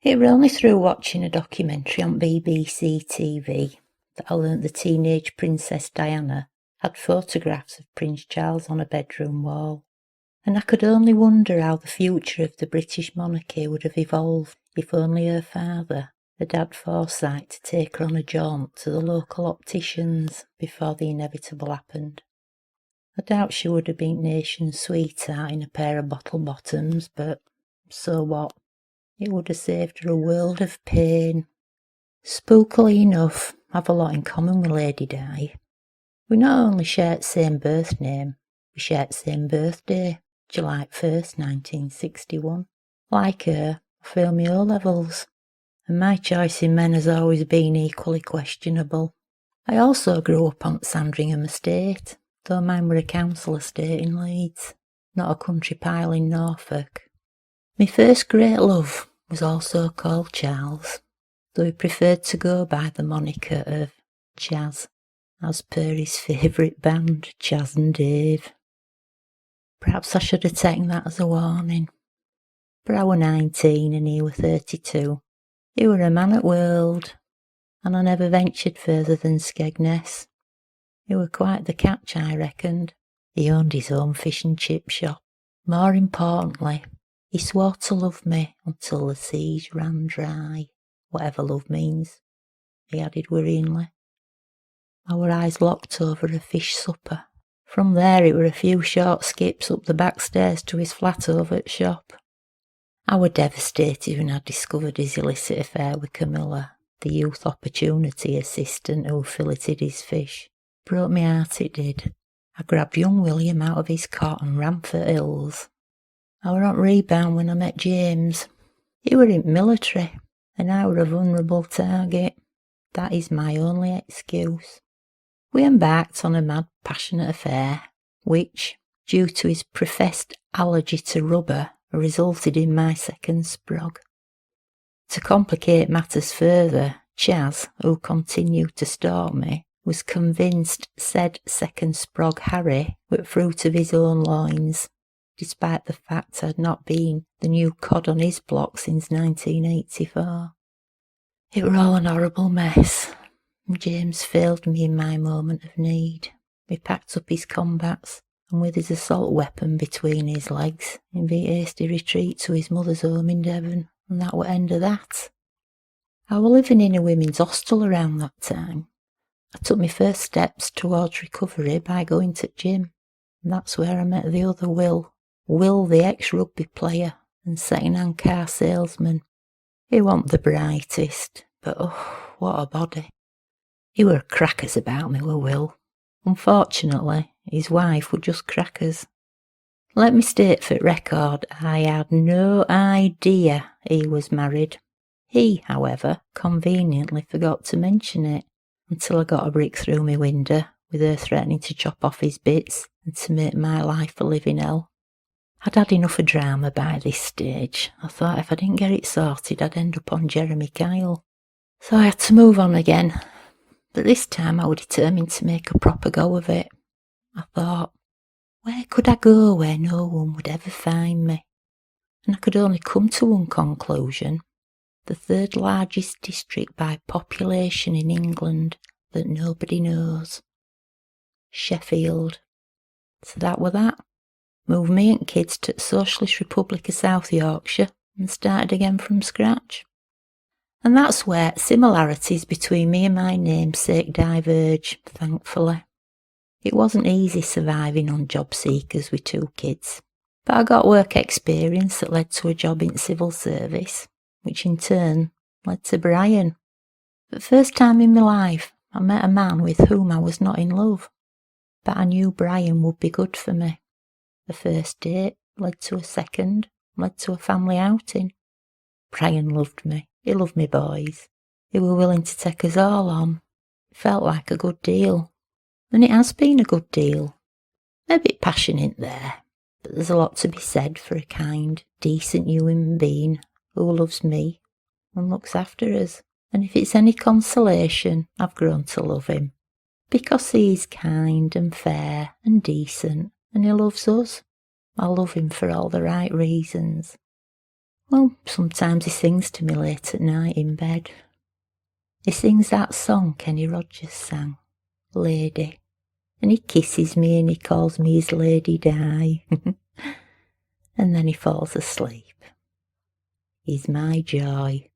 It were only through watching a documentary on BBC TV that I learnt the teenage Princess Diana had photographs of Prince Charles on a bedroom wall, and I could only wonder how the future of the British monarchy would have evolved if only her father had had foresight to take her on a jaunt to the local opticians before the inevitable happened. I doubt she would have been nation's sweetheart in a pair of bottle bottoms, but so what? It would have saved her a world of pain. Spookily enough, I've a lot in common with Lady Di. We not only share the same birth name, we share the same birthday, July 1st, 1961. Like her, I failed my O-levels, and my choice in men has always been equally questionable. I also grew up on Sandringham Estate, though mine were a council estate in Leeds, not a country pile in Norfolk. My first great love was also called Charles, though he preferred to go by the moniker of Chaz, as per his favourite band, Chaz and Dave. Perhaps I should have taken that as a warning. But I were 19 and he were 32. He were a man at world, and I never ventured further than Skegness. He were quite the catch, I reckoned. He owned his own fish and chip shop. More importantly, he swore to love me until the seas ran dry, whatever love means, he added worryingly. Our eyes locked over a fish supper. From there it were a few short skips up the back stairs to his flat over at shop. I were devastated when I discovered his illicit affair with Camilla, the youth opportunity assistant who filleted his fish. Broke me heart it did. I grabbed young William out of his cot and ran for hills. I were on rebound when I met James. He were in military, and I were a vulnerable target. That is my only excuse. We embarked on a mad, passionate affair, which, due to his professed allergy to rubber, resulted in my second sprog. To complicate matters further, Chaz, who continued to stalk me, was convinced said second sprog Harry were fruit of his own loins, despite the fact I'd not been the new cod on his block since 1984. It were all an horrible mess, and James failed me in my moment of need. He packed up his combats, and with his assault weapon between his legs, in the hasty retreat to his mother's home in Devon, and that were end of that. I were living in a women's hostel around that time. I took my first steps towards recovery by going to gym, and that's where I met the other Will the ex-rugby player and second-hand car salesman. He wasn't the brightest, but oh, what a body. He were crackers about me, were Will. Unfortunately, his wife were just crackers. Let me state for record, I had no idea he was married. He, however, conveniently forgot to mention it until I got a brick through my window with her threatening to chop off his bits and to make my life a living hell. I'd had enough of drama by this stage. I thought if I didn't get it sorted, I'd end up on Jeremy Kyle. So I had to move on again. But this time I was determined to make a proper go of it. I thought, where could I go where no one would ever find me? And I could only come to one conclusion. The third largest district by population in England that nobody knows. Sheffield. So that were that. Moved me and kids to the Socialist Republic of South Yorkshire and started again from scratch. And that's where similarities between me and my namesake diverge, thankfully. It wasn't easy surviving on job seekers with 2 kids, but I got work experience that led to a job in civil service, which in turn led to Brian. For the first time in my life, I met a man with whom I was not in love, but I knew Brian would be good for me. The first date led to a second, led to a family outing. Brian loved me. He loved me boys. He were willing to take us all on. It felt like a good deal. And it has been a good deal. A bit passionate there, but there's a lot to be said for a kind, decent human being who loves me and looks after us. And if it's any consolation, I've grown to love him. Because he is kind and fair and decent, and he loves us. I love him for all the right reasons. Well, sometimes he sings to me late at night in bed. He sings that song Kenny Rogers sang, Lady, and he kisses me and he calls me his Lady Di. And then he falls asleep. He's my joy.